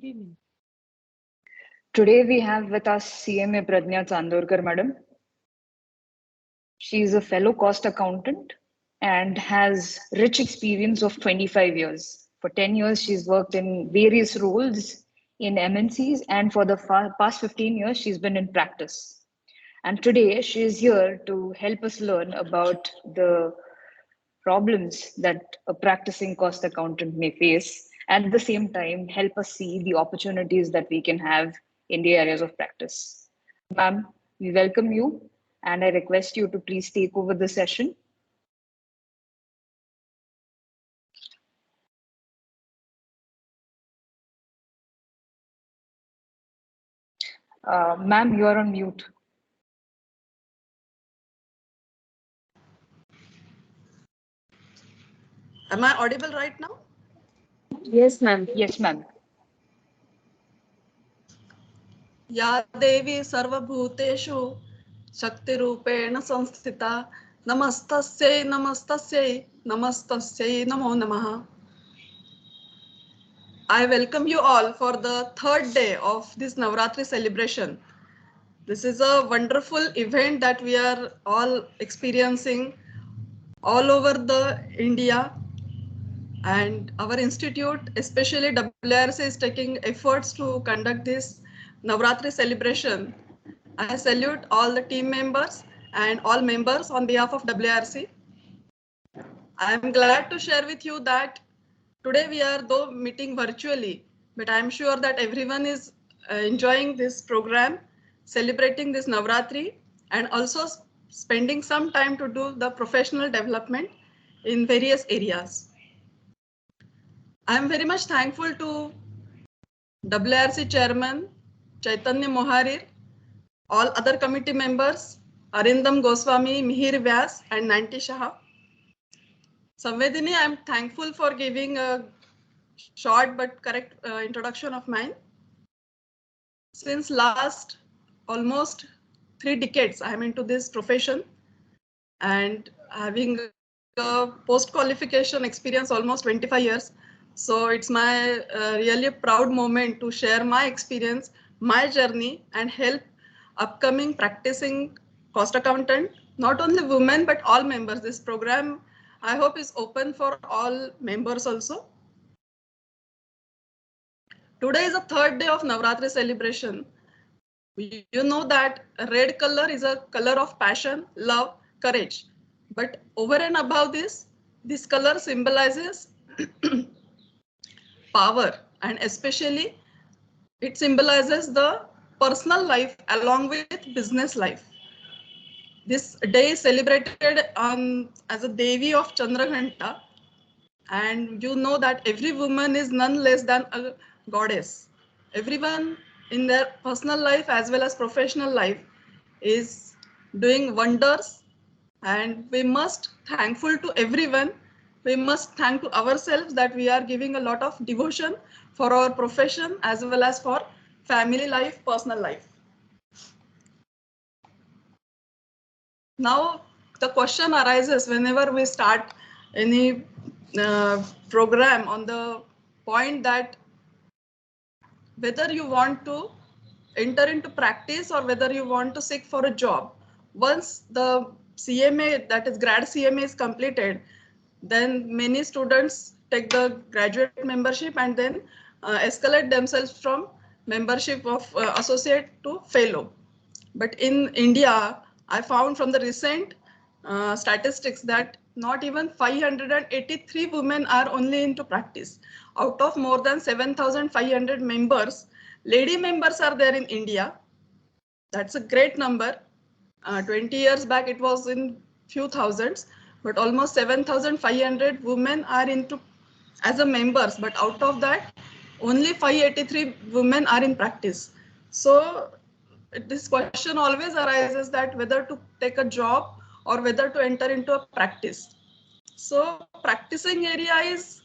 Good evening. Today we have with us CMA Pradnya Chandorkar madam. She is a fellow cost accountant and has rich experience of 25 years. For 10 years, she's worked in various roles in MNCs, and for the past 15 years, she's been in practice. And today, she is here to help us learn about the problems that a practicing cost accountant may face, and at the same time, help us see the opportunities that we can have in the areas of practice. Ma'am, we welcome you, and I request you to please take over the session. Ma'am, you are on mute. Am I audible right now? Yes, ma'am. Yes, ma'am. Ya Devi Sarvabhuteshu Shaktirupen Samstita Namastasya Namastasya Namastasya Namo Namaha. I welcome you all for the third day of this Navratri celebration. This is a wonderful event that we are all experiencing all over the India, and our institute, especially WRC, is taking efforts to conduct this Navratri celebration. I salute all the team members and all members on behalf of WRC. I am glad to share with you that today we are though meeting virtually, but I am sure that everyone is enjoying this program, celebrating this Navratri, and also spending some time to do the professional development in various areas. I am very much thankful to WRC Chairman Chaitanya Moharir, all other committee members, Arindam Goswami, Mihir Vyas, and Nanti Shah. Samvedini, I am thankful for giving a short but correct introduction of mine. Since last almost 3 decades, I am into this profession and having a post-qualification experience almost 25 years. So it's my really proud moment to share my experience, my journey, and help upcoming practicing cost accountant, not only women, but all members. This program, I hope, is open for all members also. Today is the third day of Navratri celebration. You know that red color is a color of passion, love, courage. But over and above this color symbolizes power, and especially it symbolizes the personal life along with business life. This day is celebrated as a Devi of Chandraghanta, and you know that every woman is none less than a goddess. Everyone in their personal life as well as professional life is doing wonders, and we must thankful to everyone. We must thank to ourselves that we are giving a lot of devotion for our profession as well as for family life, personal life. Now the question arises whenever we start any program on the point that whether you want to enter into practice or whether you want to seek for a job. Once the CMA, that is grad CMA, is completed, then many students take the graduate membership and then escalate themselves from membership of associate to fellow. But in India, I found from the recent statistics that not even 583 women are only into practice. Out of more than 7,500 members, lady members are there in India. That's a great number. 20 years back, it was in few thousands, but almost 7,500 women are into as a members. But out of that, only 583 women are in practice. So this question always arises that whether to take a job or whether to enter into a practice. So practicing area is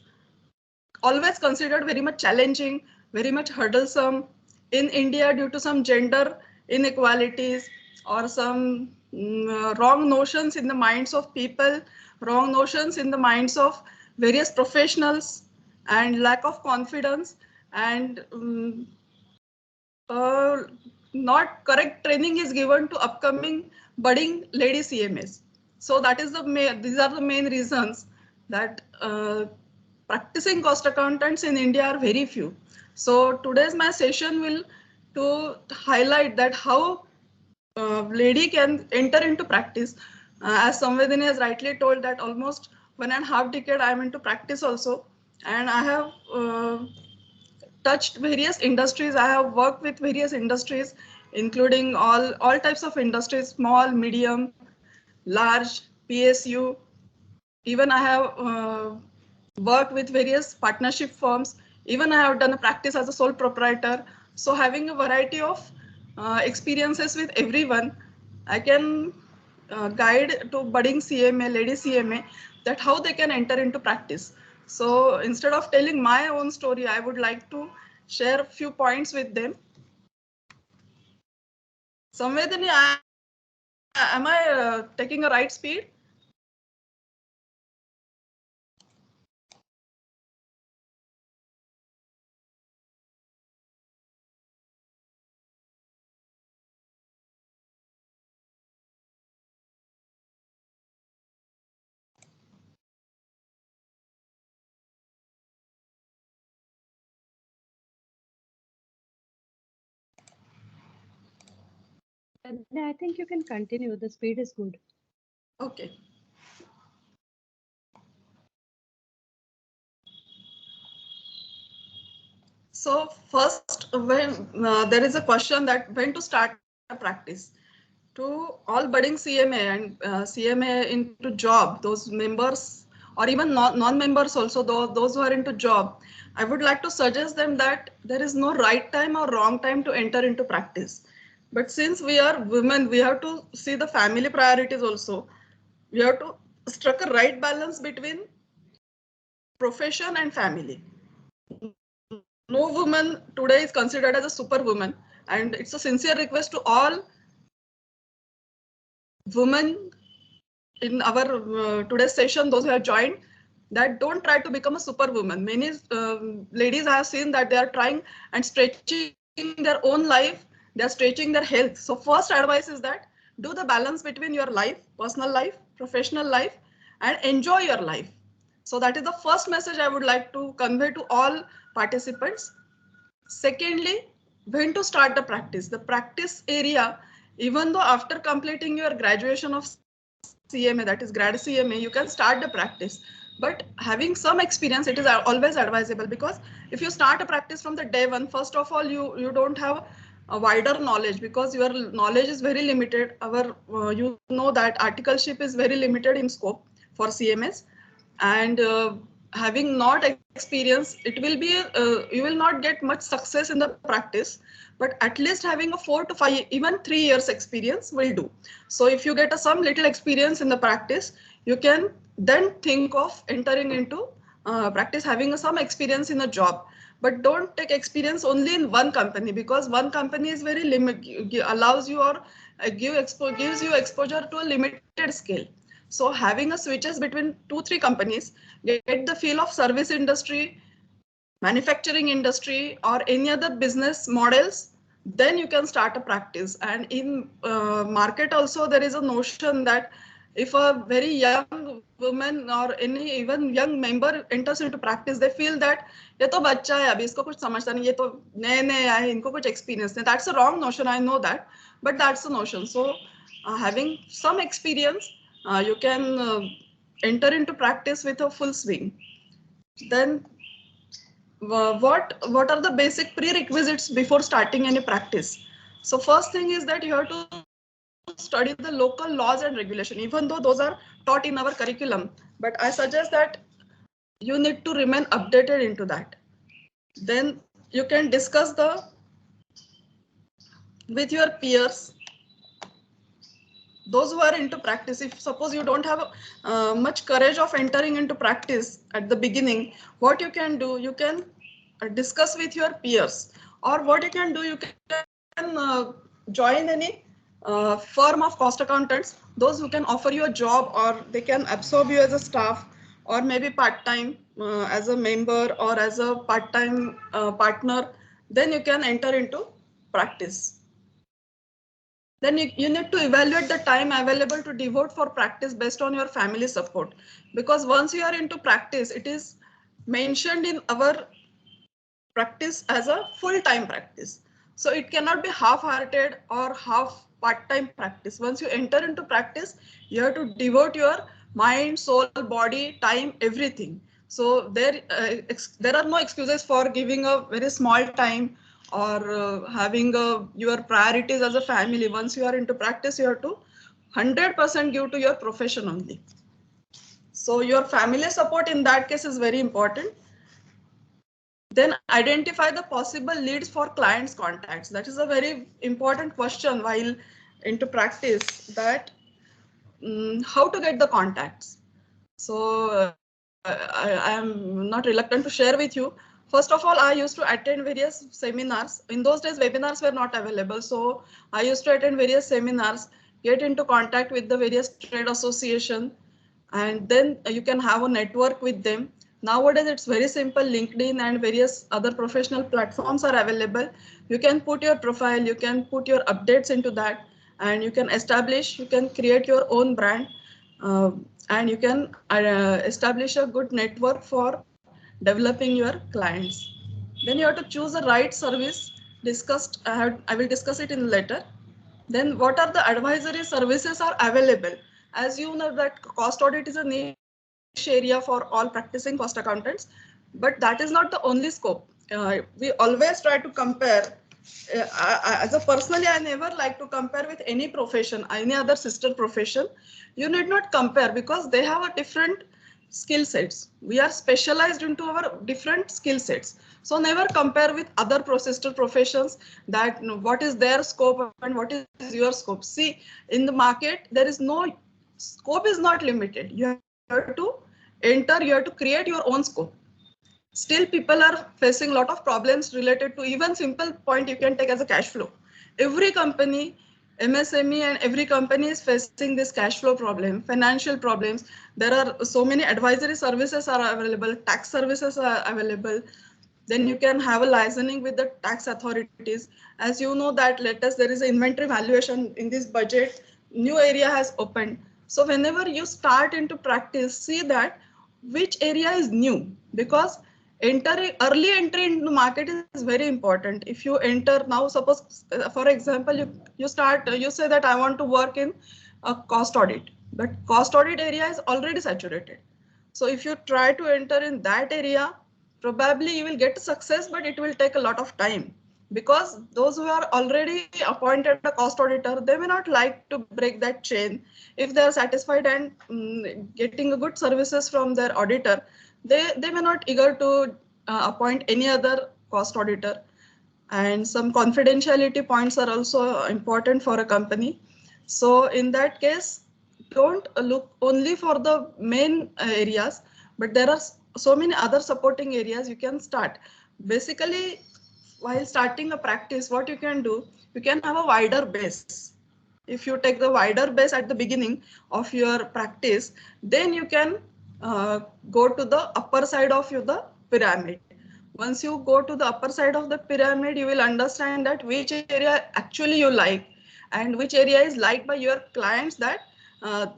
always considered very much challenging, very much hurdlesome in India due to some gender inequalities or some wrong notions in the minds of people, wrong notions in the minds of various professionals, and lack of confidence and not correct training is given to upcoming budding lady CMAs. So that is these are the main reasons that practicing cost accountants in India are very few. So today's my session will to highlight that how lady can enter into practice. As Samvedini has rightly told that almost 1.5 decade I am into practice also, and I have touched various industries. I have worked with various industries, including all types of industries, small, medium, large, PSU. Even I have worked with various partnership firms. Even I have done a practice as a sole proprietor. So having a variety of experiences with everyone, I can guide to budding CMA, lady CMA, that how they can enter into practice. So instead of telling my own story, I would like to share a few points with them. Samvedini, am I taking a right speed? I think you can continue. The speed is good. Okay. So first, when there is a question that when to start a practice, to all budding CMA and CMA into job, those members or even non-members also, those who are into job, I would like to suggest them that there is no right time or wrong time to enter into practice. But since we are women, we have to see the family priorities also. We have to strike a right balance between profession and family. No woman today is considered as a superwoman, and it's a sincere request to all women in our today's session, those who have joined, that don't try to become a superwoman. Many ladies I have seen that they are trying and stretching their own life, they are stretching their health. So first advice is that do the balance between your life, personal life, professional life, and enjoy your life. So that is the first message I would like to convey to all participants. Secondly, when to start the practice? The practice area, even though after completing your graduation of CMA, that is grad CMA, you can start the practice. But having some experience, it is always advisable, because if you start a practice from the day one, first of all, you don't have a wider knowledge, because your knowledge is very limited. You know that articleship is very limited in scope for CMS, and having not experience, it will be you will not get much success in the practice. But at least having a 4 to 5, even 3 years experience will do. So if you get some little experience in the practice, you can then think of entering into practice, having some experience in a job. But don't take experience only in one company, because one company is very limited, allows you or gives you exposure to a limited scale. So having a switches between 2-3 companies, get the feel of service industry, manufacturing industry, or any other business models, then you can start a practice. And in market also, there is a notion that if a very young woman or any even young member enters into practice, they feel that ये तो बच्चा है, अभी इसको कुछ समझता नहीं, ये तो नए नए आए, इनको कुछ experience नहीं. That's a wrong notion, I know that, but that's the notion. So having some experience, you can enter into practice with a full swing. Then what are the basic prerequisites before starting any practice? So first thing is that you have to study the local laws and regulation, even though those are taught in our curriculum. But I suggest that you need to remain updated into that. Then you can discuss with your peers, those who are into practice. If suppose you don't have much courage of entering into practice at the beginning, what you can do, you can discuss with your peers, or what you can do, you can join any firm of cost accountants, those who can offer you a job, or they can absorb you as a staff, or maybe part-time. as a member or as a part-time partner, then you can enter into practice. Then you need to evaluate the time available to devote for practice based on your family support. Because once you are into practice, it is mentioned in our practice as a full-time practice. So it cannot be half-hearted or half part-time practice. Once you enter into practice, you have to devote your mind, soul, body, time, everything. So there are no excuses for giving a very small time or having your priorities as a family. Once you are into practice, you have to 100% give to your profession only. So your family support in that case is very important. Then identify the possible leads for clients' contacts. That is a very important question while into practice, that how to get the contacts. So I am not reluctant to share with you. First of all, I used to attend various seminars. In those days, webinars were not available. So I used to attend various seminars, get into contact with the various trade association, and then you can have a network with them. Nowadays, it's very simple. LinkedIn and various other professional platforms are available. You can put your profile, you can put your updates into that, and you can create your own brand, uh, and you can establish a good network for developing your clients. Then you have to choose the right service. I will discuss it in later. Then what are the advisory services are available? As you know that cost audit is a niche area for all practicing cost accountants, but that is not the only scope. We always try to compare. As a personally, I never like to compare with any profession, any other sister profession. You need not compare because they have a different skill sets. We are specialized into our different skill sets. So never compare with other sister professions, that what is their scope and what is your scope. See, in the market, there is no scope is not limited. You have to enter, you have to create your own scope. Still people are facing a lot of problems related to even simple point you can take as a cash flow. Every company, MSME and every company is facing this cash flow problem, financial problems. There are so many advisory services are available, tax services are available. Then you can have a licensing with the tax authorities. As you know that latest there is an inventory valuation in this budget, new area has opened. So whenever you start into practice, see that which area is new, because early entry into market is very important. If you enter now, suppose for example, you say that I want to work in a cost audit, but cost audit area is already saturated. So if you try to enter in that area, probably you will get success, but it will take a lot of time, because those who are already appointed a cost auditor, they may not like to break that chain. If they are satisfied and getting a good services from their auditor, they may not eager to appoint any other cost auditor. And some confidentiality points are also important for a company. So in that case, don't look only for the main areas, but there are so many other supporting areas you can start. Basically, while starting a practice, what you can do, you can have a wider base. If you take the wider base at the beginning of your practice, then you can go to the upper side of the pyramid. Once you go to the upper side of the pyramid, you will understand that which area actually you like and which area is liked by your clients, that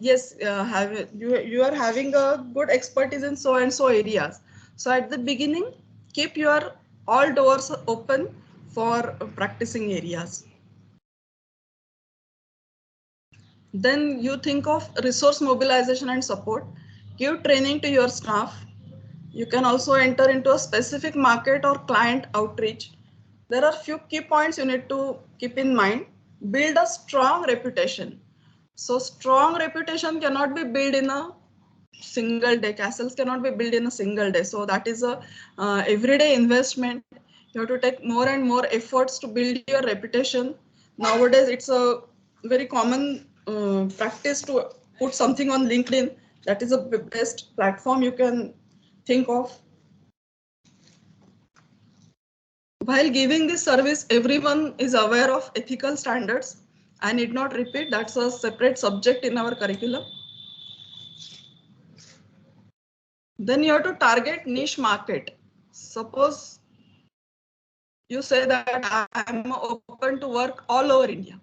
yes, you are having a good expertise in so and so areas. So at the beginning, keep your all doors open for practicing areas. Then you think of resource mobilization and support. Give training to your staff. You can also enter into a specific market or client outreach. There are few key points you need to keep in mind. Build a strong reputation. So strong reputation cannot be built in a single day. Castles cannot be built in a single day. So that is a everyday investment. You have to take more and more efforts to build your reputation. Nowadays, it's a very common practice to put something on LinkedIn. That is the best platform you can think of. While giving this service, everyone is aware of ethical standards. I need not repeat, that's a separate subject in our curriculum. Then you have to target niche market. Suppose you say that I am open to work all over India,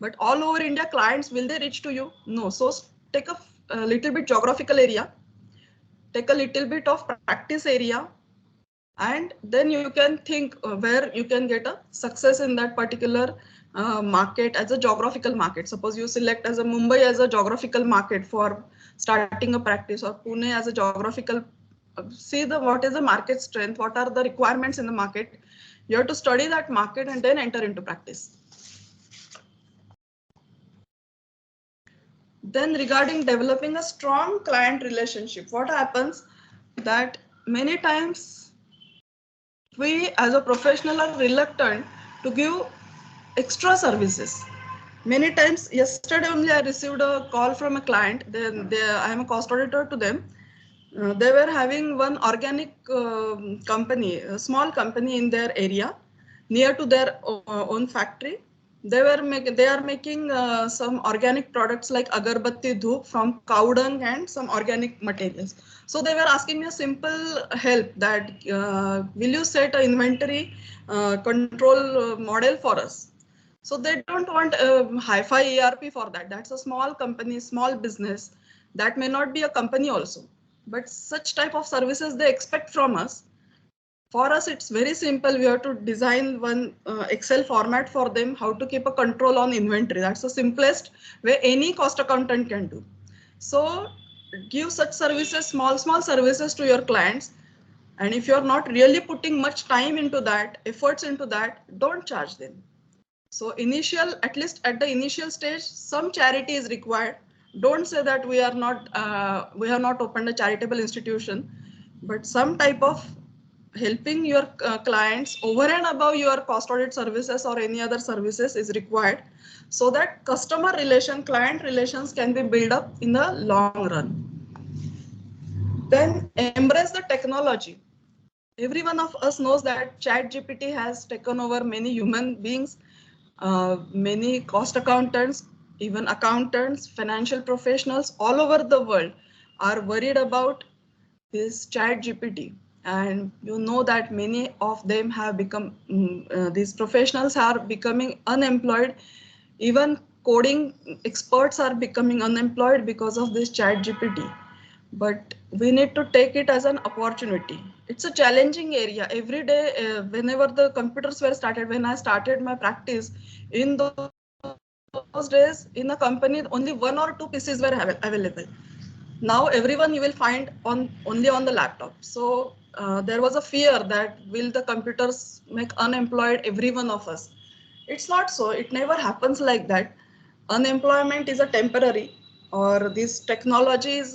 but all over India clients, will they reach to you? No. So take a little bit geographical area, take a little bit of practice area, and then you can think where you can get a success in that particular market as a geographical market. Suppose you select as a Mumbai as a geographical market for starting a practice, or Pune as a geographical. See the what is the market strength, what are the requirements in the market. You have to study that market and then enter into practice. Then regarding developing a strong client relationship, what happens that many times we as a professional are reluctant to give extra services. Many times, yesterday only I received a call from a client. I am a cost auditor to them. They were having one organic company, a small company in their area, near to their own factory. They are making some organic products like agarbatti dhoop from cow dung and some organic materials. So they were asking me a simple help that will you set an inventory control model for us. So they don't want a hi-fi ERP for that. That's a small company, small business. That may not be a company also, but such type of services they expect from us. For us, it's very simple. We have to design one Excel format for them, how to keep a control on inventory. That's the simplest way any cost accountant can do. So give such services, small services to your clients. And if you're not really putting much time into that, efforts into that, don't charge them. So at least at the initial stage, some charity is required. Don't say that we have not opened a charitable institution, but some type of helping your clients over and above your cost audit services or any other services is required, so that customer relation, client relations can be built up in the long run. Then embrace the technology. Every one of us knows that ChatGPT has taken over many human beings. Many cost accountants, even accountants, financial professionals all over the world are worried about this ChatGPT. And you know that many of them have become, these professionals are becoming unemployed. Even coding experts are becoming unemployed because of this ChatGPT. But we need to take it as an opportunity. It's a challenging area. Every day, whenever the computers were started, when I started my practice, in those days, in a company, only one or two PCs were available. Now everyone you will find only on the laptop. So there was a fear that will the computers make unemployed every one of us. It's not so. It never happens like that. Unemployment is a temporary, or this technology's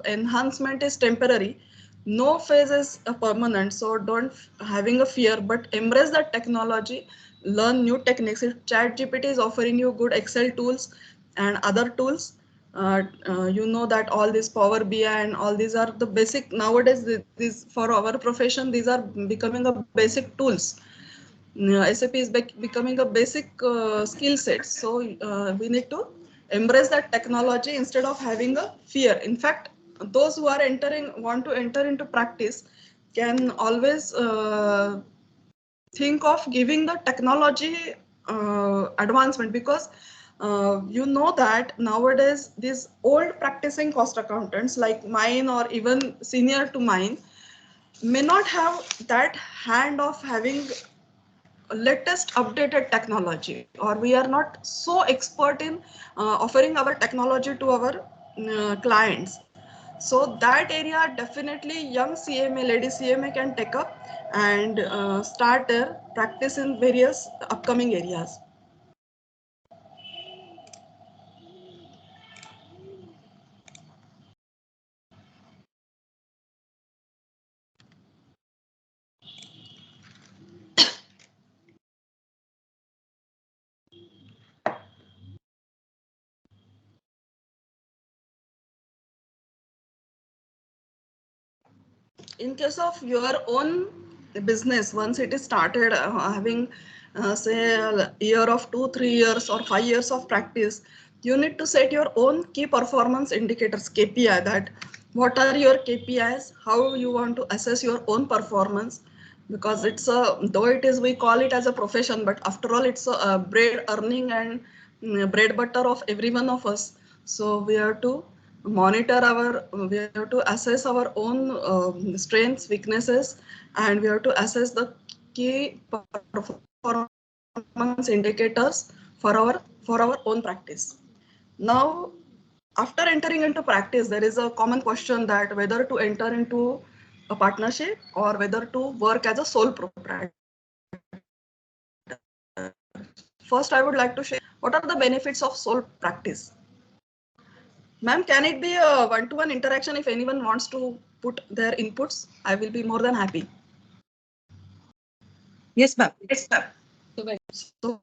enhancement is temporary. No phase is a permanent. So don't having a fear, but embrace that technology. Learn new techniques. If ChatGPT is offering you good Excel tools and other tools, you know that all this Power BI and all these are the basic nowadays. These for our profession, these are becoming a basic tools. SAP is becoming a basic skill set. So we need to embrace that technology instead of having a fear. In fact, those who are want to enter into practice can always think of giving the technology advancement, because you know that nowadays these old practicing cost accountants like mine or even senior to mine may not have that hand of having latest updated technology, or we are not so expert in offering our technology to our clients. So that area definitely young CMA, lady CMA can take up and start their practice in various upcoming areas. In case of your own business, once it is started having say a year of 2 3 years or 5 years of practice, you need to set your own key performance indicators, KPI, that what are your KPIs, how you want to assess your own performance, because it's a, though it is, we call it as a profession, but after all it's a bread earning and bread butter of every one of us. So we have to monitor our, we have to assess our own strengths, weaknesses, and we have to assess the key performance indicators for our own practice. Now, after entering into practice, there is a common question that whether to enter into a partnership or whether to work as a sole proprietor. First, I would like to share what are the benefits of sole practice. Ma'am, can it be a one-to-one interaction? If anyone wants to put their inputs, I will be more than happy. Yes, ma'am. Yes, ma'am. So,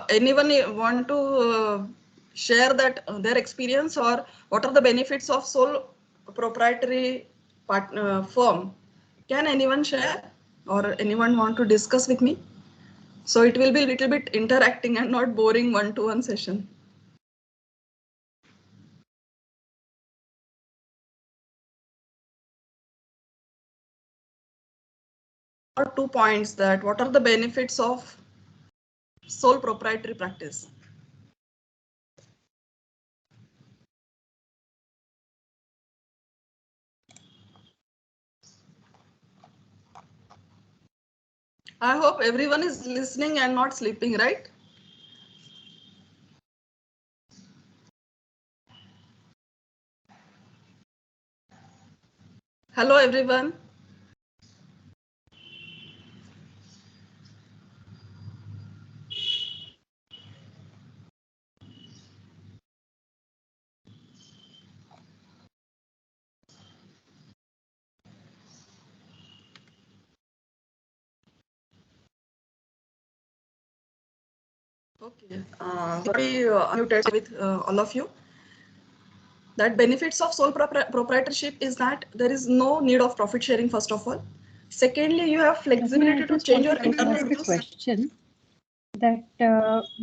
anyone want to share that their experience, or what are the benefits of sole proprietary firm? Can anyone share, or anyone want to discuss with me? So it will be a little bit interacting and not boring one-to-one session. Or 2 points that what are the benefits of sole proprietary practice? I hope everyone is listening and not sleeping, right? Hello, everyone. Okay, sorry, unmuted with all of you. That benefits of sole proprietorship is that there is no need of profit sharing, first of all. Secondly, you have flexibility to change your internal ask a rules. question that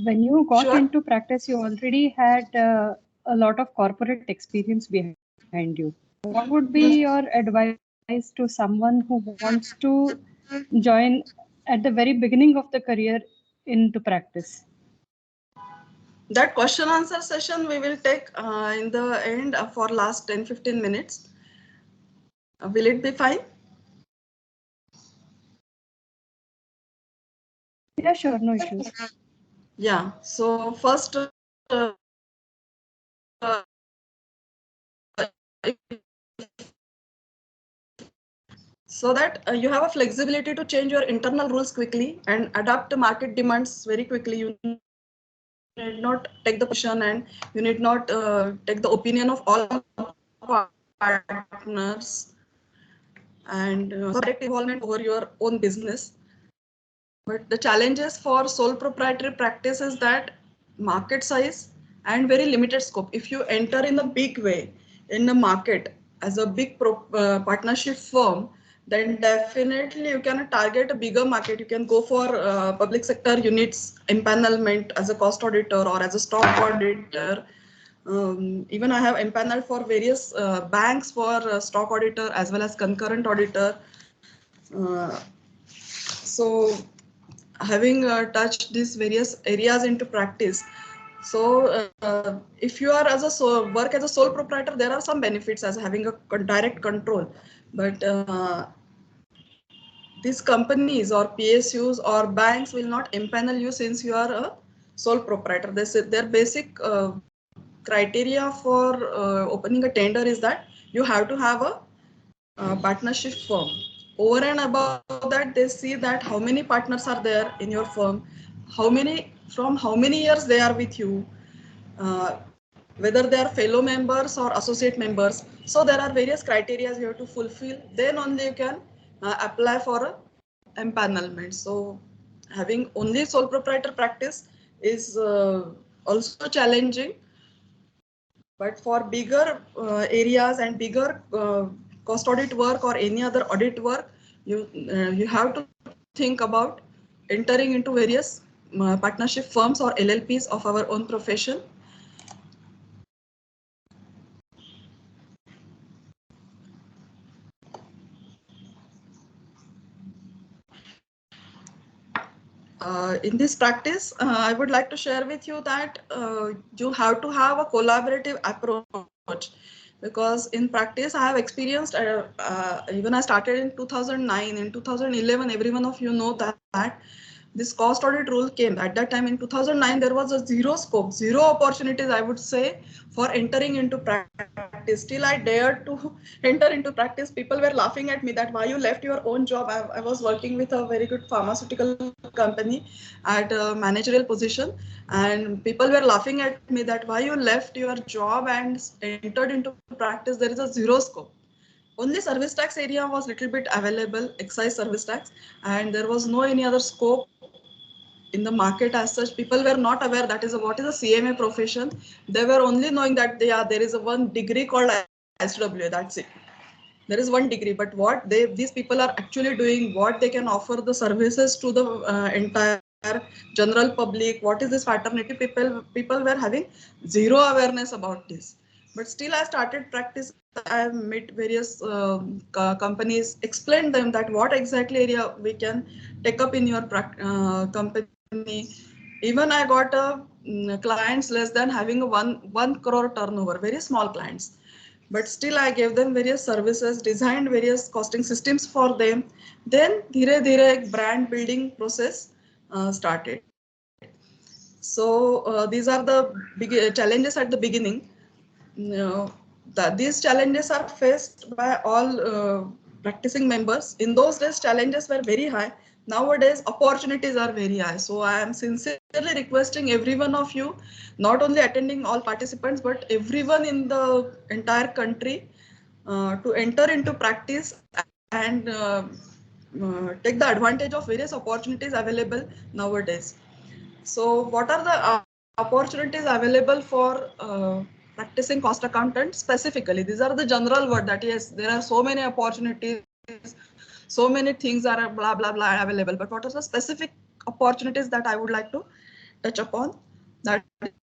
when you got Sure. into practice, you already had a lot of corporate experience behind you. What would be your advice to someone who wants to join at the very beginning of the career into practice? That question answer session we will take in the end for last 10-15 minutes. Will it be fine? Yeah, sure, no issues. Yeah, so first, so that you have a flexibility to change your internal rules quickly and adapt to market demands very quickly. You need not take the position, and you need not take the opinion of all partners, and direct involvement over your own business. But the challenges for sole proprietary practice is that market size and very limited scope. If you enter in a big way in the market as a big partnership firm, then definitely you can target a bigger market. You can go for public sector units empanelment as a cost auditor or as a stock auditor. Even I have empaneled for various banks for stock auditor as well as concurrent auditor. Uh, so having touched these various areas into practice, so if you are as a work as a sole proprietor, there are some benefits as having a direct control, but these companies or PSUs or banks will not empanel you since you are a sole proprietor. Their basic criteria for opening a tender is that you have to have a partnership firm. Over and above that, they see that how many partners are there in your firm, from how many years they are with you, uh, whether they are fellow members or associate members. So there are various criteria you have to fulfill. Then only you can apply for a empanelment. So having only sole proprietor practice is also challenging. But for bigger areas and bigger cost audit work or any other audit work, you have to think about entering into various partnership firms or LLPs of our own profession. in this practice, I would like to share with you that you have to have a collaborative approach, because in practice I have experienced, even I started in 2009, in 2011, every one of you know that this cost audit rule came. At that time in 2009, there was a zero scope, zero opportunities, I would say, for entering into practice. Still I dared to enter into practice. People were laughing at me that why you left your own job. I was working with a very good pharmaceutical company at a managerial position, and people were laughing at me that why you left your job and entered into practice. There is a zero scope. Only service tax area was little bit available, excise service tax, and there was no any other scope in the market as such. People were not aware that is what is a CMA profession. They were only knowing that there is a one degree called SWA. That's it. There is one degree, but what these people are actually doing, what they can offer the services to the entire general public, what is this fraternity, people were having zero awareness about this. But still I started practice. I have met various companies, explained them that what exactly area we can take up in your company. Even I got a clients less than having a one crore turnover, very small clients, but still I gave them various services, designed various costing systems for them. Then dhire dhire brand building process started. So these are the big challenges at the beginning. These challenges are faced by all practicing members. In those days, challenges were very high. Nowadays, opportunities are very high. So I am sincerely requesting every one of you, not only attending all participants, but everyone in the entire country to enter into practice and take the advantage of various opportunities available nowadays. So what are the opportunities available for practicing cost accountant specifically? These are the general word that yes, there are so many opportunities, so many things are blah, blah, blah available. But what are the specific opportunities that I would like to touch upon? That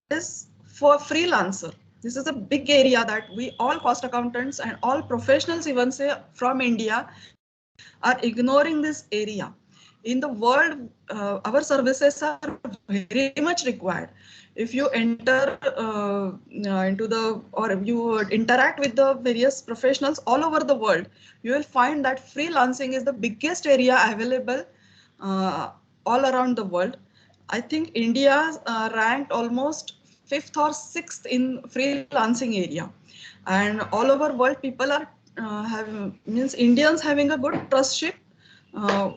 is for freelancer. This is a big area that we all cost accountants and all professionals, even say from India, are ignoring this area. In the world, our services are very much required. If you enter into the, or you interact with the various professionals all over the world, you will find that freelancing is the biggest area available all around the world. I think India ranked almost 5th or 6th in freelancing area, and all over world people are means Indians having a good trustship uh,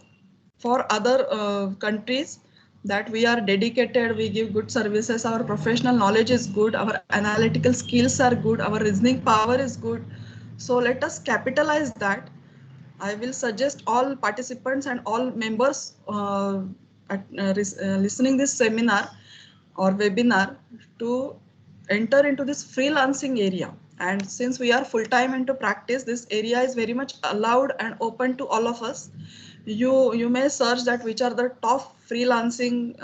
for other countries, that we are dedicated, we give good services, our professional knowledge is good, our analytical skills are good, our reasoning power is good. So let us capitalize that. I will suggest all participants and all members listening this seminar or webinar to enter into this freelancing area. And since we are full time into practice, this area is very much allowed and open to all of us. You may search that which are the top freelancing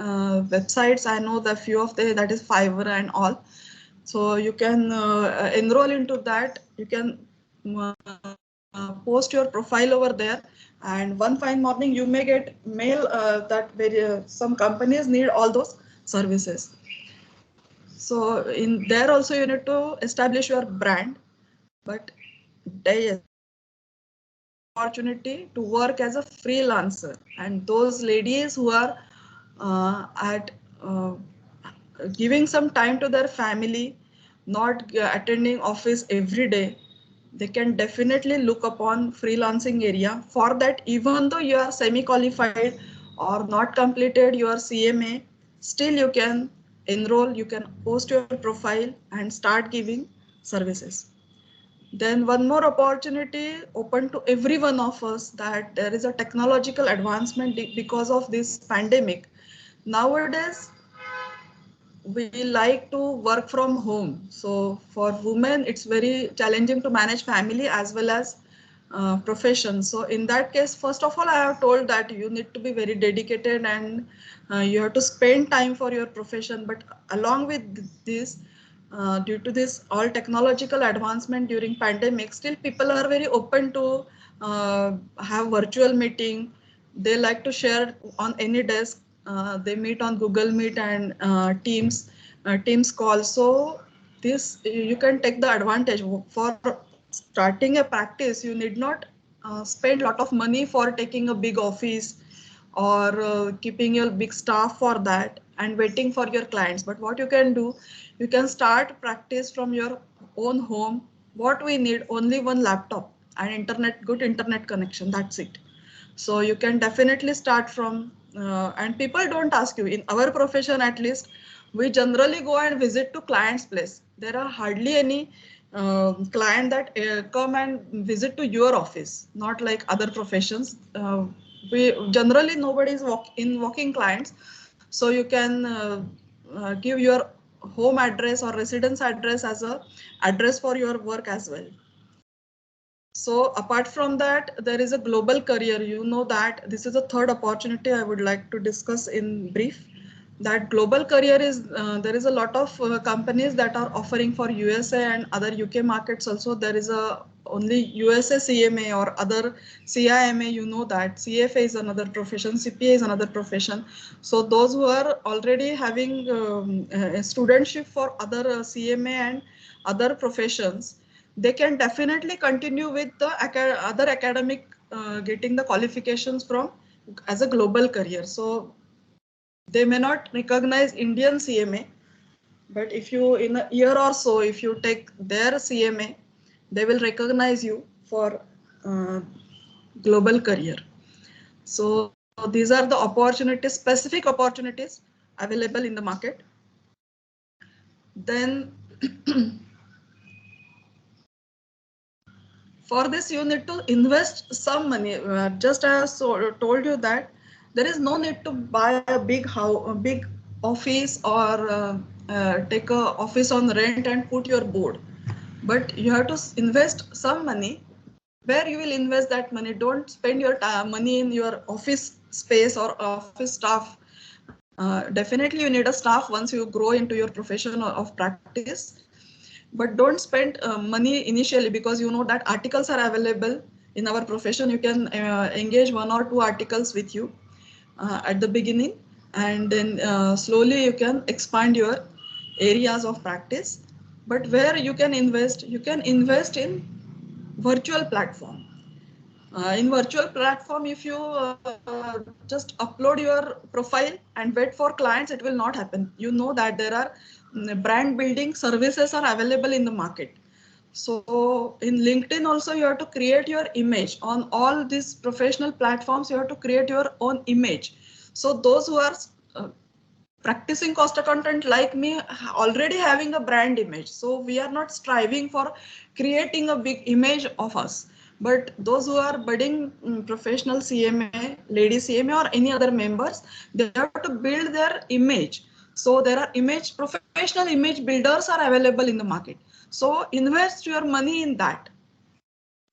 websites. I know the few of the, that is Fiverr and all. So you can enroll into that. You can post your profile over there, and one fine morning you may get mail that some companies need all those services. So in there also you need to establish your brand, but there opportunity to work as a freelancer, and those ladies who are at giving some time to their family, not attending office every day, they can definitely look upon freelancing area. For that, even though you are semi-qualified or not completed your CMA, still you can enroll, you can post your profile and start giving services. Then one more opportunity open to every one of us, that there is a technological advancement because of this pandemic. Nowadays, we like to work from home. So for women, it's very challenging to manage family as well as profession. So in that case, first of all, I have told that you need to be very dedicated and you have to spend time for your profession. But along with this, due to this all technological advancement during pandemic, still people are very open to have virtual meeting. They like to share on any desk. They meet on Google Meet and Teams call. So this you can take the advantage for starting a practice. You need not spend a lot of money for taking a big office or keeping your big staff for that and waiting for your clients. But what you can do, you can start practice from your own home. What we need, only one laptop and internet, good internet connection, that's it. So you can definitely start from and people don't ask you. In our profession at least, we generally go and visit to client's place. There are hardly any client that come and visit to your office, not like other professions. We generally, nobody is walking clients, so you can give your home address or residence address as a address for your work as well. So apart from that, there is a global career. You know that this is a third opportunity I would like to discuss in brief. That global career is, there is a lot of companies that are offering for USA and other UK markets also. There is a only USA CMA or other CIMA, you know that CFA is another profession, CPA is another profession. So those who are already having a studentship for other CMA and other professions, they can definitely continue with the other academic getting the qualifications from as a global career. So they may not recognize Indian CMA, but if you in a year or so, if you take their CMA, they will recognize you for global career. So these are the opportunities, specific opportunities available in the market. Then for this, you need to invest some money. Just as told you that there is no need to buy a big house, a big office, or take a office on rent and put your board. But you have to invest some money. Where you will invest that money? Don't spend your money in your office space or office staff. Definitely, you need a staff once you grow into your profession of practice, but don't spend money initially, because you know that articles are available in our profession. You can engage 1 or 2 articles with you at the beginning, and then slowly you can expand your areas of practice. But where you can invest in virtual platform. In virtual platform, if you just upload your profile and wait for clients, it will not happen. You know that there are brand building services are available in the market. So in LinkedIn also, you have to create your image. On all these professional platforms, you have to create your own image. So those who are practicing cost accountant like me already having a brand image, so we are not striving for creating a big image of us. But those who are budding professional CMA, lady CMA, or any other members, they have to build their image. So there are professional image builders are available in the market. So invest your money in that,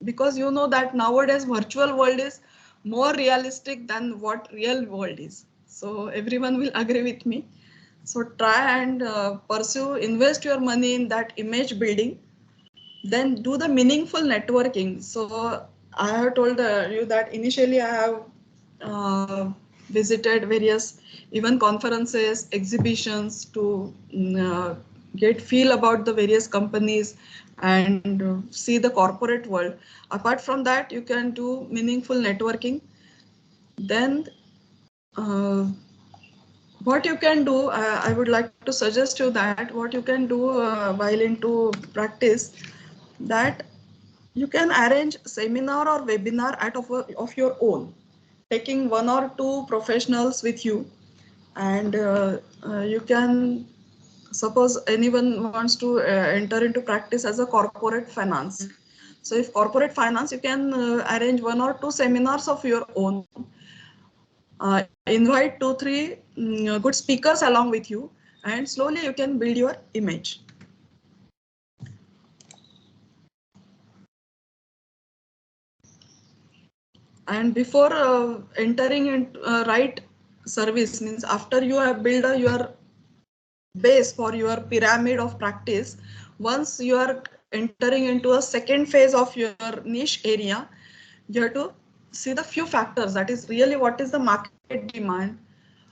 because you know that nowadays virtual world is more realistic than what real world is. So everyone will agree with me. So try and pursue, invest your money in that image building, then do the meaningful networking. So I have told you that initially I have visited various even conferences, exhibitions to get feel about the various companies and see the corporate world. Apart from that, you can do meaningful networking. Then what you can do, I would like to suggest you that what you can do while into practice, that you can arrange seminar or webinar of your own, taking 1 or 2 professionals with you, and you can, suppose anyone wants to enter into practice as a corporate finance. So if corporate finance, you can arrange 1 or 2 seminars of your own, invite 2-3 good speakers along with you, and slowly you can build your image. And before entering into right service, means after you have built your base for your pyramid of practice, once you are entering into a second phase of your niche area, you have to see the few factors, that is really what is the market demand,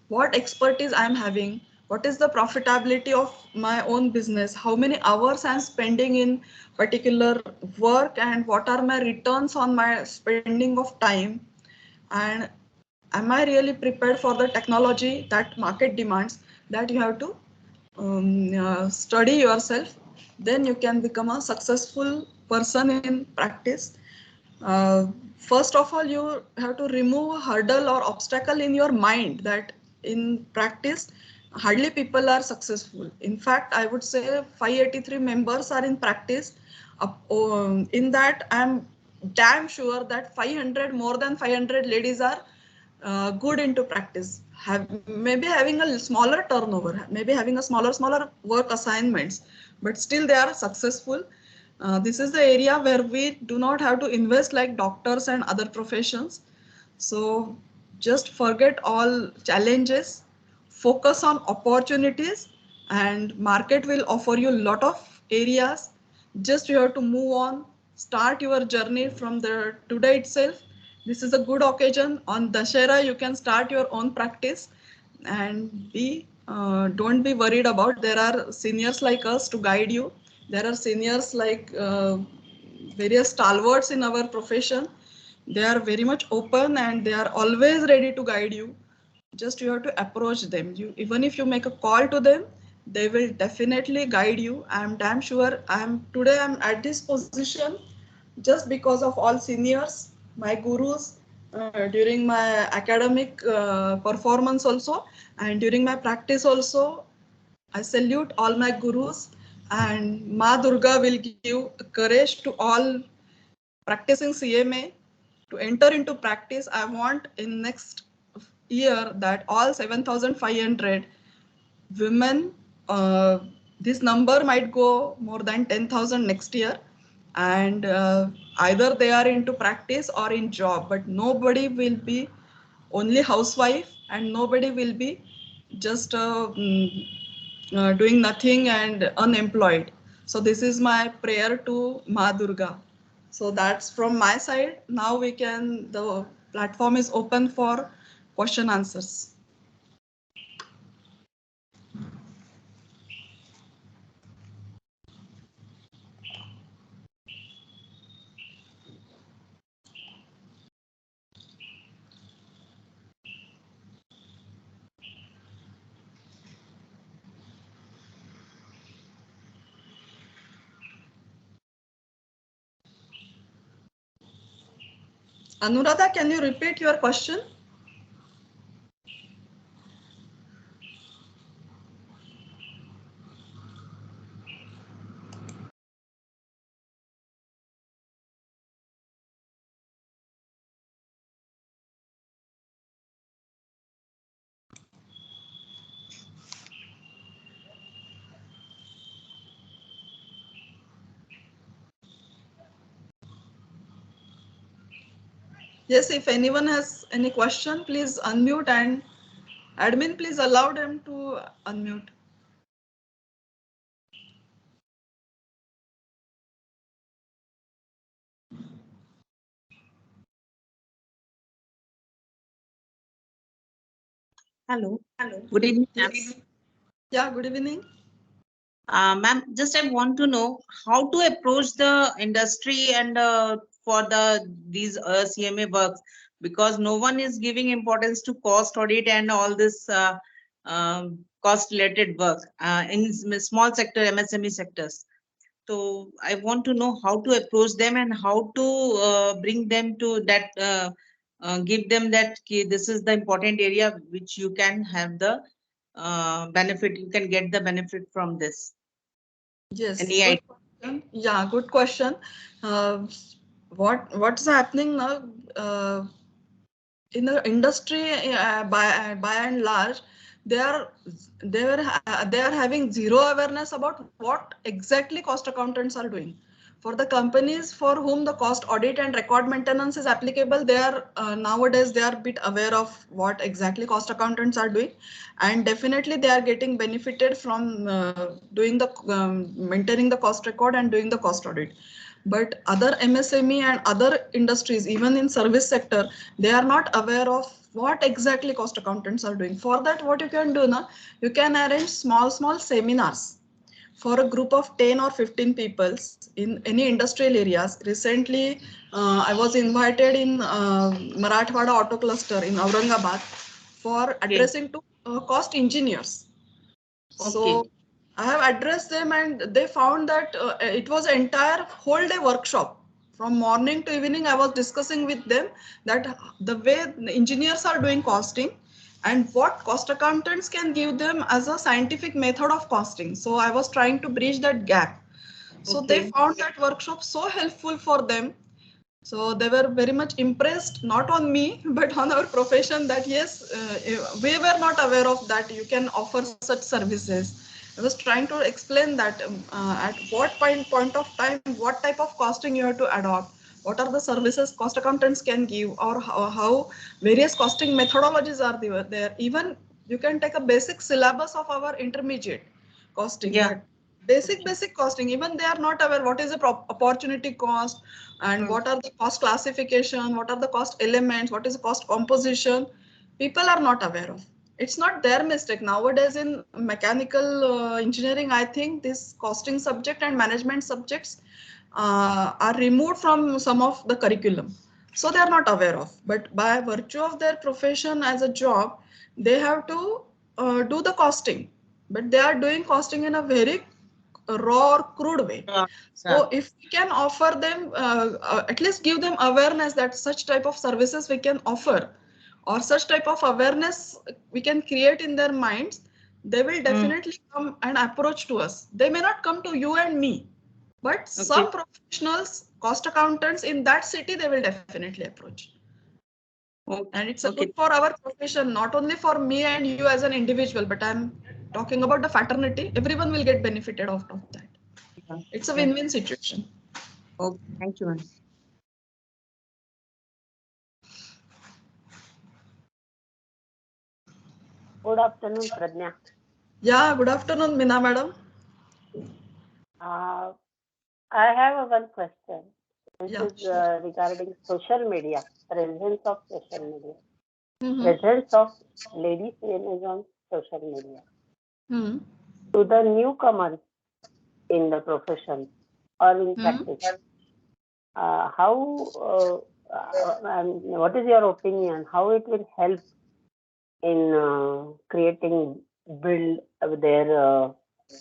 what expertise I'm having, what is the profitability of my own business, how many hours I'm spending in particular work, and what are my returns on my spending of time, and am I really prepared for the technology that market demands. That you have to study yourself, then you can become a successful person in practice. First of all, you have to remove a hurdle or obstacle in your mind that in practice, hardly people are successful. In fact, I would say 583 members are in practice. In that, I'm damn sure that 500, more than 500 ladies are good into practice. Maybe having a smaller turnover, maybe having a smaller work assignments, but still they are successful. This is the area where we do not have to invest like doctors and other professions. So just forget all challenges, focus on opportunities, and market will offer you a lot of areas. Just you have to move on, start your journey from the today itself. This is a good occasion. On Dashera, you can start your own practice and don't be worried about. There are seniors like us to guide you. There are seniors like various stalwarts in our profession. They are very much open and they are always ready to guide you. Just you have to approach them. You, even if you make a call to them, they will definitely guide you. I'm damn sure I'm at this position just because of all seniors, my gurus, during my academic performance also, and during my practice also. I salute all my gurus, and Ma Durga will give courage to all practicing CMA to enter into practice. I want in next year that all 7,500 women, this number might go more than 10,000 next year, and either they are into practice or in job, but nobody will be only housewife and nobody will be just doing nothing and unemployed. So this is my prayer to Ma Durga. So that's from my side. Now the platform is open for question answers. Anuradha, can you repeat your question? Yes, if anyone has any question, please unmute, and admin, please allow them to unmute. Hello. Hello. Good evening, ma'am. Yeah, good evening. Ma'am, just I want to know how to approach the industry and for these CMA works, because no one is giving importance to cost audit and all this cost related work in small sector MSME sectors. So I want to know how to approach them and how to bring them to that, give them that this is the important area which you can have the benefit, you can get the benefit from this. Yes, Any good idea? question. Yeah, good question. Uh, what's happening now in the industry? By and large, they are they are having zero awareness about what exactly cost accountants are doing. For the companies for whom the cost audit and record maintenance is applicable, they are nowadays they are a bit aware of what exactly cost accountants are doing, and definitely they are getting benefited from doing the maintaining the cost record and doing the cost audit. but other MSME and other industries, even in service sector, they are not aware of what exactly cost accountants are doing. For that, what you can do now, you can arrange small seminars for a group of 10 or 15 people in any industrial areas. Recently, I was invited in Marathwada Auto Cluster in Aurangabad for Okay. addressing to cost engineers. Okay. So I have addressed them and they found that it was an entire whole day workshop. From morning to evening, I was discussing with them that the way the engineers are doing costing and what cost accountants can give them as a scientific method of costing. So I was trying to bridge that gap. So they Okay. found that workshop so helpful for them. So they were very much impressed, not on me, but on our profession that yes, we were not aware of that you can offer such services. I was trying to explain that at what point of time, what type of costing you have to adopt, what are the services cost accountants can give, or how various costing methodologies are there. Even you can take a basic syllabus of our intermediate costing, Yeah. that basic costing, even they are not aware what is the opportunity cost and Mm. what are the cost classification, what are the cost elements, what is the cost composition. People are not aware of. It's not their mistake. Nowadays in mechanical engineering, I think this costing subject and management subjects are removed from some of the curriculum. So they are not aware of. But by virtue of their profession as a job, they have to do the costing. But they are doing costing in a very raw or crude way. Sir. So if we can offer them, at least give them awareness that such type of services we can offer, or such type of awareness we can create in their minds, they will Mm. definitely come and approach to us. They may not come to you and me, but Okay. some professionals, cost accountants in that city, they will definitely approach. And Okay. it's a good Okay. for our profession, not only for me and you as an individual, but I'm talking about the fraternity. Everyone will get benefited out of that. Yeah. It's a Yeah. win-win situation. Okay. Thank you, ma'am. Good afternoon, Pradnya. Yeah, good afternoon, Meena madam. Uh, I have one question. This Yeah, is sure. regarding social media, presence of social media, Mm-hmm. presence of ladies CNAs on social media. Mm-hmm. To the newcomers in the profession or in practice, what is your opinion? How it will help in creating, build their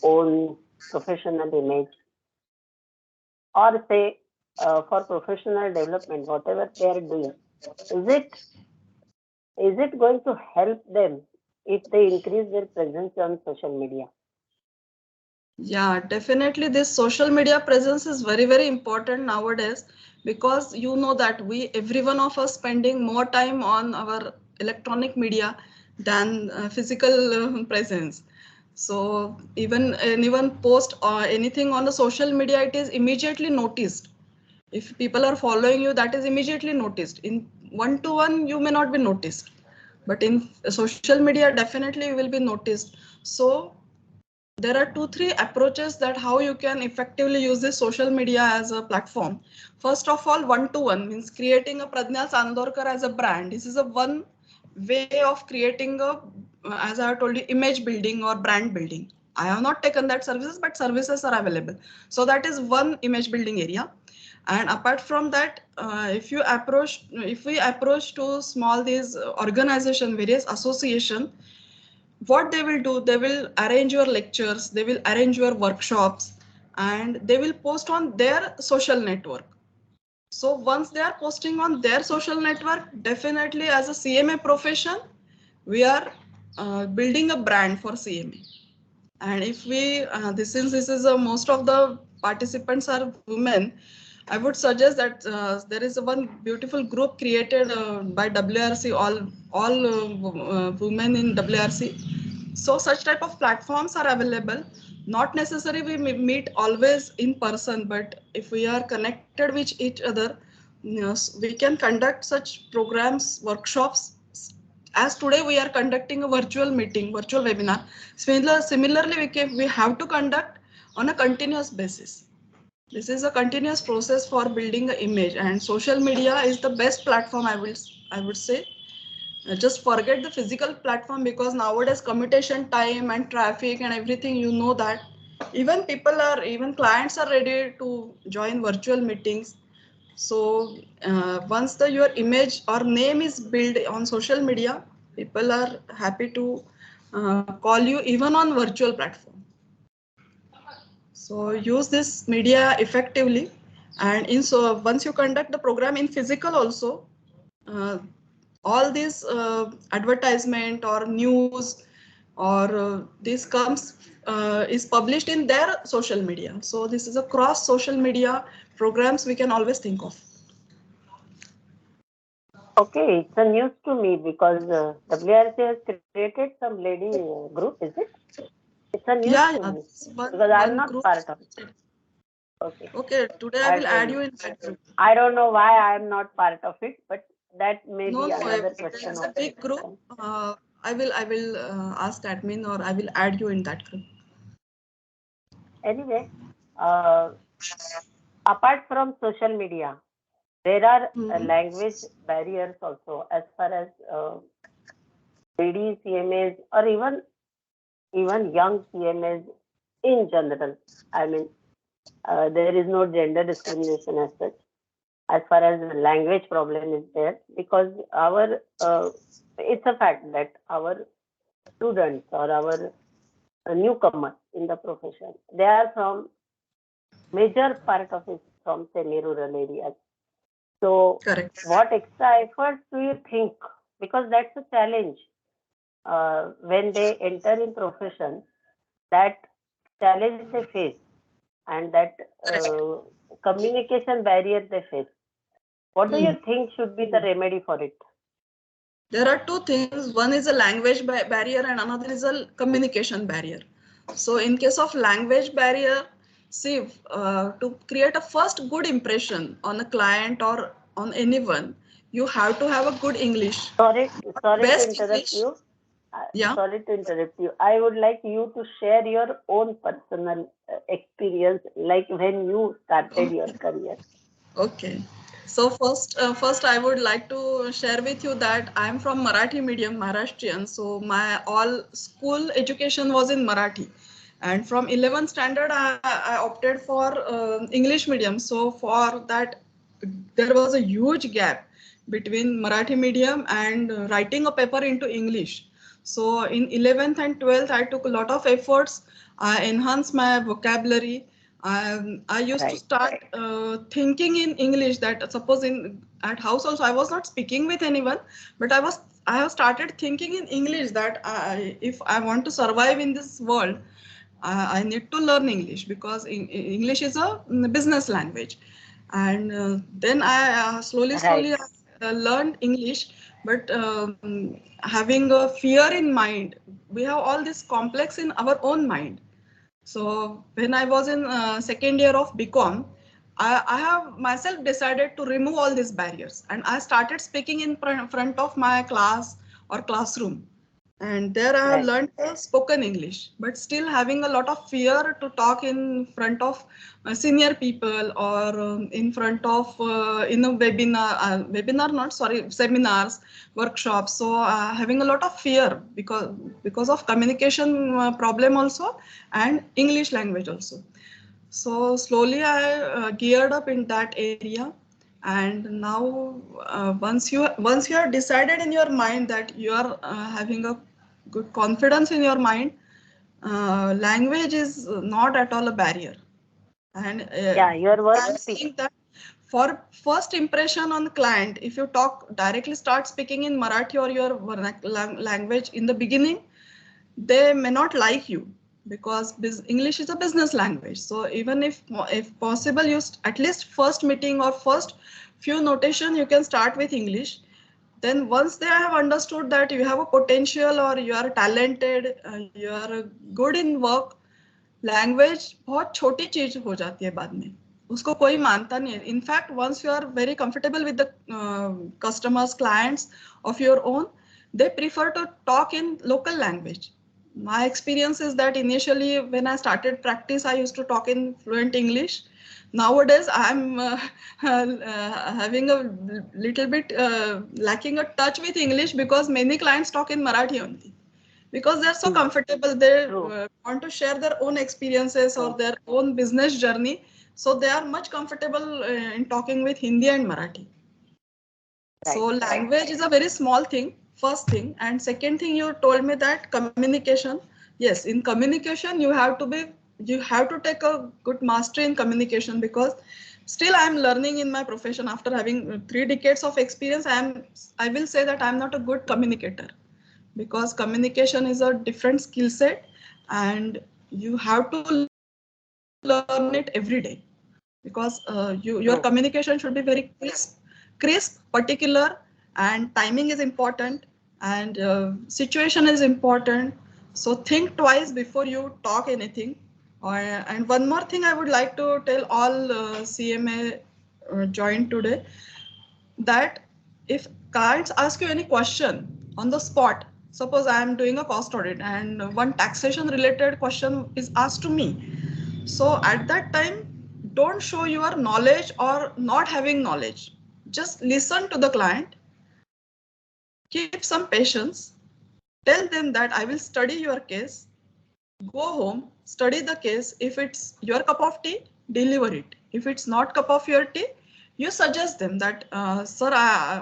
own professional image, or say for professional development, whatever they are doing, is it going to help them if they increase their presence on social media? Yeah, definitely this social media presence is very important nowadays, because you know that every one of us spending more time on our electronic media than physical presence. So even anyone post or anything on the social media, it is immediately noticed. If people are following you, that is immediately noticed. In one to one, you may not be noticed, but in social media, definitely you will be noticed. So there are 2 3 approaches that how you can effectively use this social media as a platform. First of all, one to one means creating a Pradnya Sandorkar as a brand. This is a one way of creating a, as I have told you, image building or brand building. I have not taken that services, but services are available. So that is one image building area. And apart from that, if we approach to small these organization, various association, what they will do, they will arrange your lectures, they will arrange your workshops, and they will post on their social network. So once they are posting on their social network, definitely as a CMA profession, we are building a brand for CMA. And if we since this is most of the participants are women, I would suggest that there is one beautiful group created by WRC, all women in WRC. So such type of platforms are available. Not necessary we meet always in person, but if we are connected with each other, yes, we can conduct such programs, workshops. As today we are conducting a virtual meeting, virtual webinar. Similarly, we have to conduct on a continuous basis. This is a continuous process for building an image, and social media is the best platform. I would say. Just forget the physical platform, because nowadays commutation time and traffic and everything, you know that even clients are ready to join virtual meetings. So once your image or name is built on social media, people are happy to call you even on virtual platform. So use this media effectively, and once you conduct the program in physical also, uh, all these advertisement or news or this comes is published in their social media. So this is a cross social media programs we can always think of. Okay, it's a news to me because WRC has created some lady group, is it? It's a news to Yeah, me it's because I'm one not group. part of it. Okay, Okay, today I I will add don't you know. in that group. I don't know why I'm not part of it, but that may No, be no, another there question is of a big group. discussion. I will ask admin, or I will add you in that group. Anyway, uh, apart from social media, there are Hmm. language barriers also as far as lady CMAs or even young CMAs in general. I mean, there is no gender discrimination as such. As far as the language problem is there, because our it's a fact that our students or our newcomers in the profession, they are from major part of it from semi-rural areas. So, Correct. what extra efforts do you think? Because that's a challenge when they enter in profession. That challenge they face and that uh, communication barrier they face. What do Hmm. you think should be the remedy for it? There are two things. One is a language barrier, and another is a communication barrier. So, in case of language barrier, see, to create a first good impression on a client or on anyone, you have to have a good English. Sorry, sorry to Best interrupt English. you. Yeah. Sorry to interrupt you. I would like you to share your own personal experience, like when you started your career. Okay. So first I would like to share with you that I am from Marathi medium, Maharashtrian. So my all school education was in Marathi, and from 11th standard I opted for English medium. So for that, there was a huge gap between Marathi medium and writing a paper into English. So in 11th and 12th, I took a lot of efforts. I enhanced my vocabulary. I used to Right. start thinking in English. That suppose in at house also I was not speaking with anyone, but I have started thinking in English that if I want to survive in this world, I need to learn English, because English is a business language. And then I Right. slowly learned English, but having a fear in mind, we have all this complex in our own mind. So when I was in second year of BCom, I have myself decided to remove all these barriers, and I started speaking in front of my class or classroom. And there I have Right. learned spoken English, but still having a lot of fear to talk in front of senior people, or in front of in a webinar not sorry seminars, workshops. So having a lot of fear because of communication problem also, and English language also. So slowly I geared up in that area, and now once you are decided in your mind that you are having a good confidence in your mind, language is not at all a barrier. And Yeah, your words I'm speak. seeing that for first impression on the client, if you talk directly, start speaking in Marathi or your language in the beginning, they may not like you, because English is a business language. So even if possible, at least first meeting or first few notation you can start with English. Then once they have understood that you have a potential or you are talented, you are good in work, language बहुत छोटी चीज हो जाती है बाद में, उसको कोई मानता नहीं है. In fact once you are very comfortable with the customers clients of your own, they prefer to talk in local language. My experience is that initially when I started practice, I used to talk in fluent English, Nowadays, I'm having a little bit lacking a touch with English because many clients talk in Marathi only. Because they're so comfortable, they want to share their own experiences or their own business journey. So they are much comfortable in talking with Hindi and Marathi. So language is a very small thing, first thing. And second thing, you told me that communication. Yes, in communication, you have to take a good mastery in communication, because still I'm learning in my profession. After having 3 decades of experience, I will say that I'm not a good communicator, because communication is a different skill set and you have to learn it every day, because your communication should be very crisp, particular, and timing is important, and situation is important. So think twice before you talk anything. And one more thing I would like to tell all CMA joined today, that if clients ask you any question on the spot, suppose I am doing a cost audit and one taxation related question is asked to me, so at that time, don't show your knowledge or not having knowledge. Just listen to the client, keep some patience, tell them that I will study your case, go home, study the case. If it's your cup of tea, deliver it. If it's not cup of your tea, you suggest them that, sir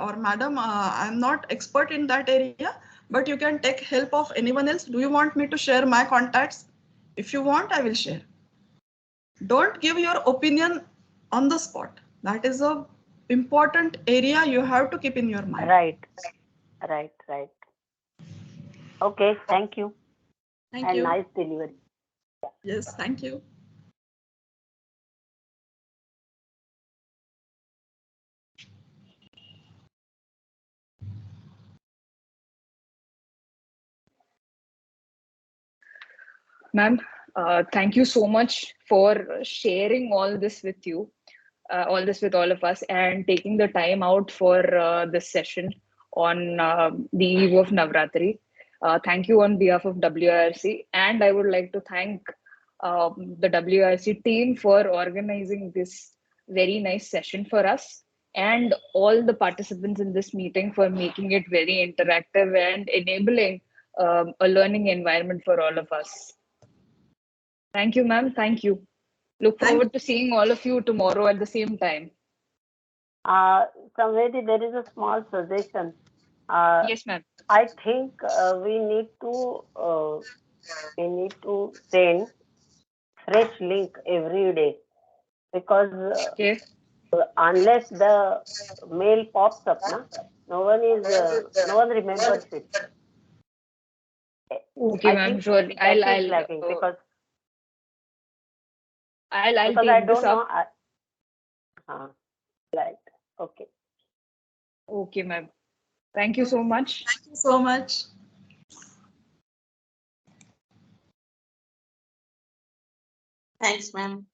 or madam, I'm not expert in that area, but you can take help of anyone else. Do you want me to share my contacts? If you want, I will share. Don't give your opinion on the spot. That is a important area you have to keep in your mind. Right. Okay, thank you. Thank And you. nice delivery. Yes, thank you. Ma'am, thank you so much for sharing all this with you, all this with all of us, and taking the time out for this session on the eve of Navratri. Thank you on behalf of WIRC, and I would like to thank the WIRC team for organizing this very nice session for us, and all the participants in this meeting for making it very interactive and enabling a learning environment for all of us. Thank you, ma'am. Thank you. Look forward to seeing all of you tomorrow at the same time. Samvedi, there is a small suggestion. Yes, ma'am. I think we need to send fresh link every day, because Okay. unless the mail pops up, no one remembers it. Okay, I ma'am. think Sure. that is lacking, because I'll I take this don't know. up. Right. Okay. Okay, ma'am. Thank you so much. Thank you so much. Thanks, ma'am.